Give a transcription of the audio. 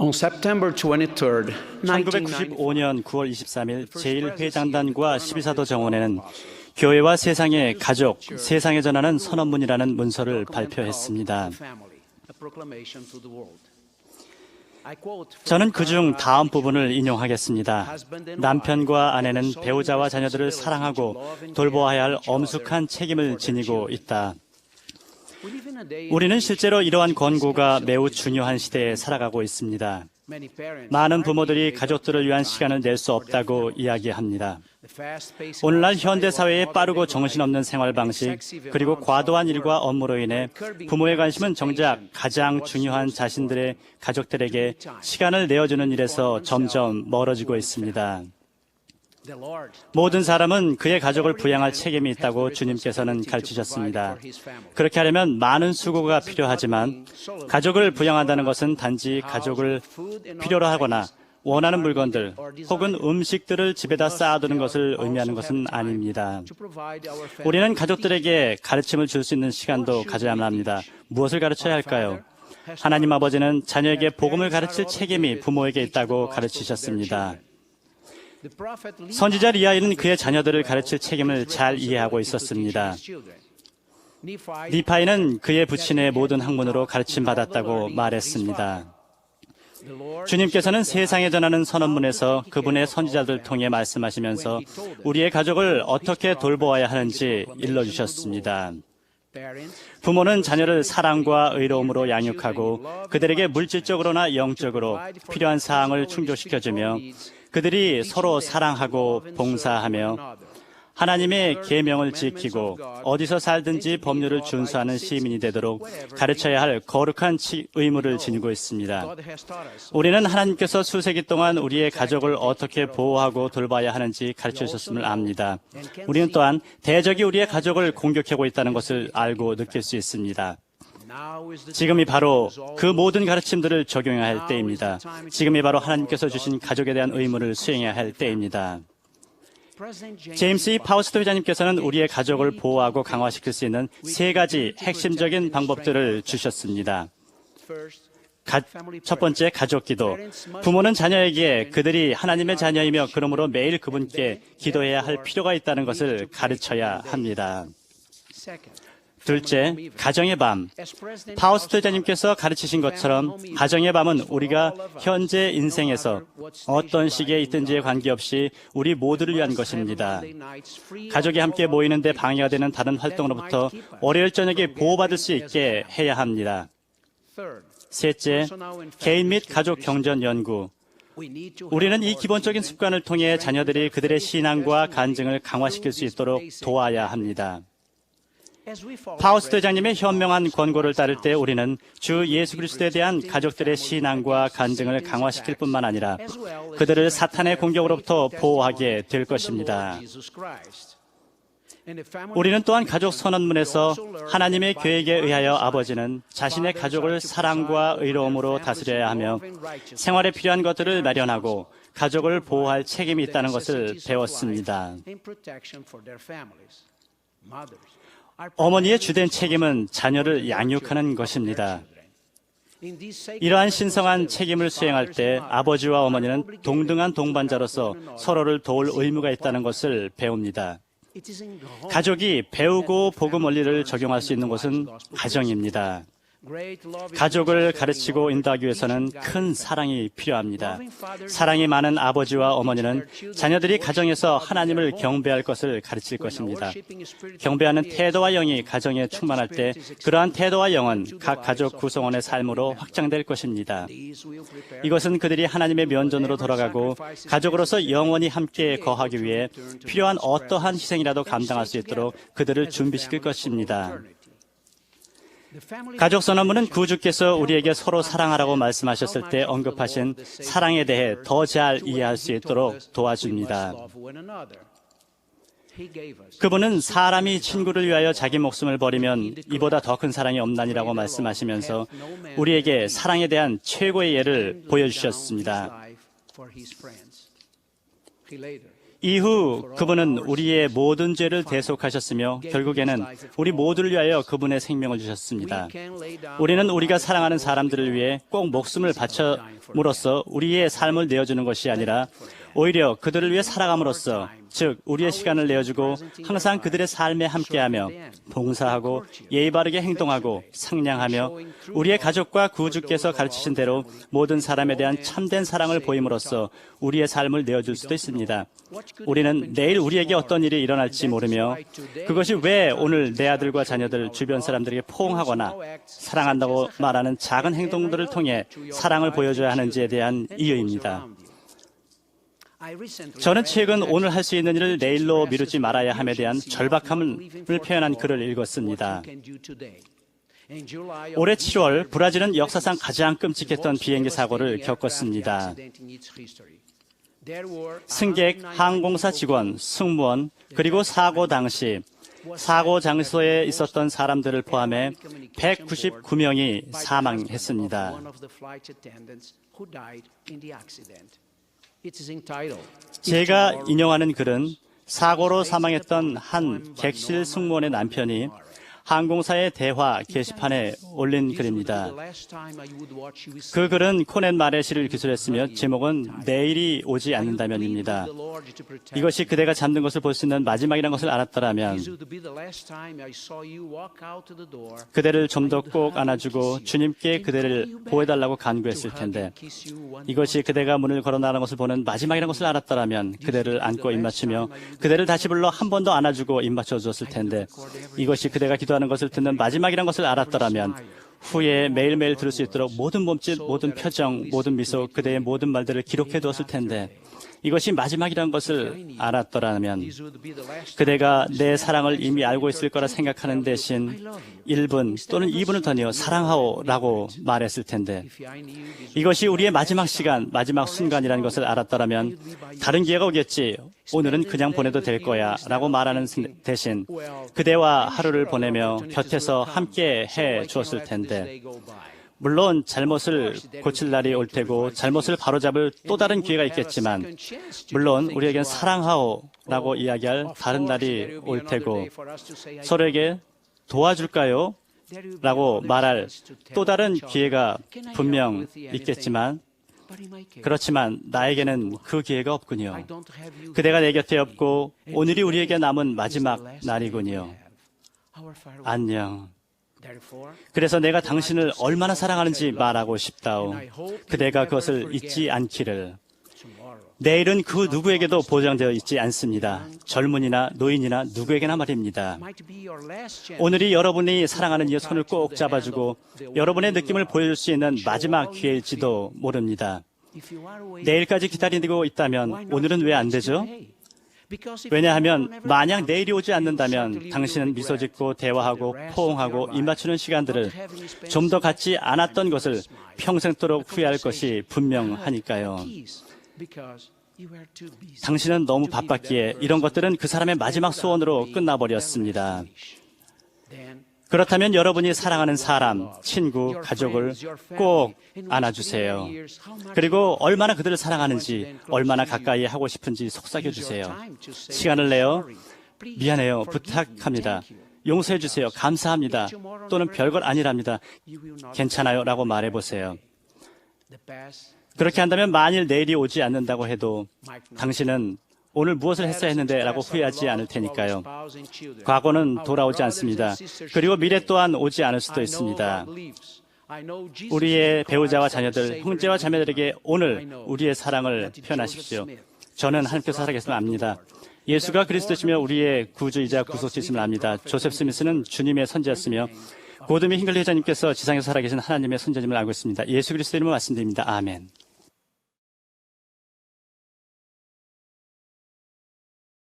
On September 23rd, 1995년 9월 23일 제1회장단과 12사도 정원회는 교회와 세상의 가족, 세상에 전하는 선언문이라는 문서를 발표했습니다. 저는 그중 다음 부분을 인용하겠습니다. 남편과 아내는 배우자와 자녀들을 사랑하고 돌보아야 할 엄숙한 책임을 지니고 있다. 우리는 실제로 이러한 권고가 매우 중요한 시대에 살아가고 있습니다. 많은 부모들이 가족들을 위한 시간을 낼 수 없다고 이야기합니다. 오늘날 현대사회의 빠르고 정신없는 생활 방식, 그리고 과도한 일과 업무로 인해 부모의 관심은 정작 가장 중요한 자신들의 가족들에게 시간을 내어주는 일에서 점점 멀어지고 있습니다. 모든 사람은 그의 가족을 부양할 책임이 있다고 주님께서는 가르치셨습니다. 그렇게 하려면 많은 수고가 필요하지만 가족을 부양한다는 것은 단지 가족을 필요로 하거나 원하는 물건들 혹은 음식들을 집에다 쌓아두는 것을 의미하는 것은 아닙니다. 우리는 가족들에게 가르침을 줄 수 있는 시간도 가져야만 합니다. 무엇을 가르쳐야 할까요? 하나님 아버지는 자녀에게 복음을 가르칠 책임이 부모에게 있다고 가르치셨습니다. 선지자 리아이는 그의 자녀들을 가르칠 책임을 잘 이해하고 있었습니다. 니파이는 그의 부친의 모든 학문으로 가르침받았다고 말했습니다. 주님께서는 세상에 전하는 선언문에서 그분의 선지자들 통해 말씀하시면서 우리의 가족을 어떻게 돌보아야 하는지 일러주셨습니다. 부모는 자녀를 사랑과 의로움으로 양육하고 그들에게 물질적으로나 영적으로 필요한 사항을 충족시켜주며 그들이 서로 사랑하고 봉사하며 하나님의 계명을 지키고 어디서 살든지 법률을 준수하는 시민이 되도록 가르쳐야 할 거룩한 의무를 지니고 있습니다. 우리는 하나님께서 수세기 동안 우리의 가족을 어떻게 보호하고 돌봐야 하는지 가르쳐 주셨음을 압니다. 우리는 또한 대적이 우리의 가족을 공격하고 있다는 것을 알고 느낄 수 있습니다. 지금이 바로 그 모든 가르침들을 적용해야 할 때입니다. 지금이 바로 하나님께서 주신 가족에 대한 의무를 수행해야 할 때입니다. 제임스 E. 파우스트 회장님께서는 우리의 가족을 보호하고 강화시킬 수 있는 세 가지 핵심적인 방법들을 주셨습니다. 첫 번째, 가족 기도. 부모는 자녀에게 그들이 하나님의 자녀이며 그러므로 매일 그분께 기도해야 할 필요가 있다는 것을 가르쳐야 합니다. 둘째, 가정의 밤. 파우스트 회장님께서 가르치신 것처럼 가정의 밤은 우리가 현재 인생에서 어떤 시기에 있든지에 관계없이 우리 모두를 위한 것입니다. 가족이 함께 모이는데 방해가 되는 다른 활동으로부터 월요일 저녁에 보호받을 수 있게 해야 합니다. 셋째, 개인 및 가족 경전 연구. 우리는 이 기본적인 습관을 통해 자녀들이 그들의 신앙과 간증을 강화시킬 수 있도록 도와야 합니다. 파우스트 회장님의 현명한 권고를 따를 때 우리는 주 예수 그리스도에 대한 가족들의 신앙과 간증을 강화시킬 뿐만 아니라 그들을 사탄의 공격으로부터 보호하게 될 것입니다. 우리는 또한 가족 선언문에서 하나님의 계획에 의하여 아버지는 자신의 가족을 사랑과 의로움으로 다스려야 하며 생활에 필요한 것들을 마련하고 가족을 보호할 책임이 있다는 것을 배웠습니다. 어머니의 주된 책임은 자녀를 양육하는 것입니다. 이러한 신성한 책임을 수행할 때 아버지와 어머니는 동등한 동반자로서 서로를 도울 의무가 있다는 것을 배웁니다. 가족이 배우고 복음 원리를 적용할 수 있는 곳은 가정입니다. 가족을 가르치고 인도하기 위해서는 큰 사랑이 필요합니다. 사랑이 많은 아버지와 어머니는 자녀들이 가정에서 하나님을 경배할 것을 가르칠 것입니다. 경배하는 태도와 영이 가정에 충만할 때 그러한 태도와 영은 각 가족 구성원의 삶으로 확장될 것입니다. 이것은 그들이 하나님의 면전으로 돌아가고 가족으로서 영원히 함께 거하기 위해 필요한 어떠한 희생이라도 감당할 수 있도록 그들을 준비시킬 것입니다. 가족 선언문은 구주께서 우리에게 서로 사랑하라고 말씀하셨을 때 언급하신 사랑에 대해 더 잘 이해할 수 있도록 도와줍니다. 그분은 사람이 친구를 위하여 자기 목숨을 버리면 이보다 더 큰 사랑이 없나니라고 말씀하시면서 우리에게 사랑에 대한 최고의 예를 보여주셨습니다. 이후 그분은 우리의 모든 죄를 대속하셨으며 결국에는 우리 모두를 위하여 그분의 생명을 주셨습니다. 우리는 우리가 사랑하는 사람들을 위해 꼭 목숨을 바쳐므로써 우리의 삶을 내어주는 것이 아니라 오히려 그들을 위해 살아감으로써, 즉 우리의 시간을 내어주고 항상 그들의 삶에 함께하며 봉사하고 예의 바르게 행동하고 상냥하며 우리의 가족과 구주께서 가르치신 대로 모든 사람에 대한 참된 사랑을 보임으로써 우리의 삶을 내어줄 수도 있습니다. 우리는 내일 우리에게 어떤 일이 일어날지 모르며 그것이 왜 오늘 내 아들과 자녀들, 주변 사람들에게 포옹하거나 사랑한다고 말하는 작은 행동들을 통해 사랑을 보여줘야 하는지에 대한 이유입니다. 저는 최근 오늘 할 수 있는 일을 내일로 미루지 말아야 함에 대한 절박함을 표현한 글을 읽었습니다. 올해 7월 브라질은 역사상 가장 끔찍했던 비행기 사고를 겪었습니다. 승객, 항공사 직원, 승무원, 그리고 사고 당시 사고 장소에 있었던 사람들을 포함해 199명이 사망했습니다. 제가 인용하는 글은 사고로 사망했던 한 객실 승무원의 남편이 항공사의 대화 게시판에 올린 글입니다. 그 글은 코넷 마레시를 기술했으며 제목은 내일이 오지 않는다면입니다. 이것이 그대가 잠든 것을 볼 수 있는 마지막이라는 것을 알았더라면 그대를 좀 더 꼭 안아주고 주님께 그대를 보호해달라고 간구했을 텐데, 이것이 그대가 문을 걸어 나가는 것을 보는 마지막이라는 것을 알았더라면 그대를 안고 입맞추며 그대를 다시 불러 한 번 더 안아주고 입맞춰 주었을 텐데, 이것이 그대가 기도하는 것을 듣는 마지막이라는 것을 알았더라면 후에 매일매일 들을 수 있도록 모든 몸짓, 모든 표정, 모든 미소, 그대의 모든 말들을 기록해 두었을 텐데, 이것이 마지막이라는 것을 알았더라면 그대가 내 사랑을 이미 알고 있을 거라 생각하는 대신 1분 또는 2분을 더니어 사랑하오라고 말했을 텐데, 이것이 우리의 마지막 시간, 마지막 순간이라는 것을 알았더라면 다른 기회가 오겠지, 오늘은 그냥 보내도 될 거야 라고 말하는 대신 그대와 하루를 보내며 곁에서 함께 해 주었을 텐데, 물론 잘못을 고칠 날이 올 테고 잘못을 바로잡을 또 다른 기회가 있겠지만, 물론 우리에겐 사랑하오라고 이야기할 다른 날이 올 테고 서로에게 도와줄까요? 라고 말할 또 다른 기회가 분명 있겠지만, 그렇지만 나에게는 그 기회가 없군요. 그대가 내 곁에 없고 오늘이 우리에게 남은 마지막 날이군요. 안녕. 그래서 내가 당신을 얼마나 사랑하는지 말하고 싶다오. 그대가 그것을 잊지 않기를. 내일은 그 누구에게도 보장되어 있지 않습니다. 젊은이나 노인이나 누구에게나 말입니다. 오늘이 여러분이 사랑하는 이의 손을 꼭 잡아주고 여러분의 느낌을 보여줄 수 있는 마지막 기회일지도 모릅니다. 내일까지 기다리고 있다면 오늘은 왜 안 되죠? 왜냐하면 만약 내일이 오지 않는다면 당신은 미소 짓고 대화하고 포옹하고 입맞추는 시간들을 좀 더 갖지 않았던 것을 평생도록 후회할 것이 분명하니까요. 당신은 너무 바빴기에 이런 것들은 그 사람의 마지막 소원으로 끝나버렸습니다. 그렇다면 여러분이 사랑하는 사람, 친구, 가족을 꼭 안아주세요. 그리고 얼마나 그들을 사랑하는지, 얼마나 가까이 하고 싶은지 속삭여주세요. 시간을 내어 미안해요, 부탁합니다, 용서해주세요, 감사합니다, 또는 별것 아니랍니다, 괜찮아요 라고 말해보세요. 그렇게 한다면 만일 내일이 오지 않는다고 해도 당신은 오늘 무엇을 했어야 했는데 라고 후회하지 않을 테니까요. 과거는 돌아오지 않습니다. 그리고 미래 또한 오지 않을 수도 있습니다. 우리의 배우자와 자녀들, 형제와 자매들에게 오늘 우리의 사랑을 표현하십시오. 저는 하나님께서 살아계심을 압니다. 예수가 그리스도시며 우리의 구주이자 구속주이심을 압니다. 조셉 스미스는 주님의 선지자였으며 고드미 힝글리 회장님께서 지상에서 살아계신 하나님의 선지자님을 알고 있습니다. 예수 그리스도 이름으로 말씀드립니다. 아멘.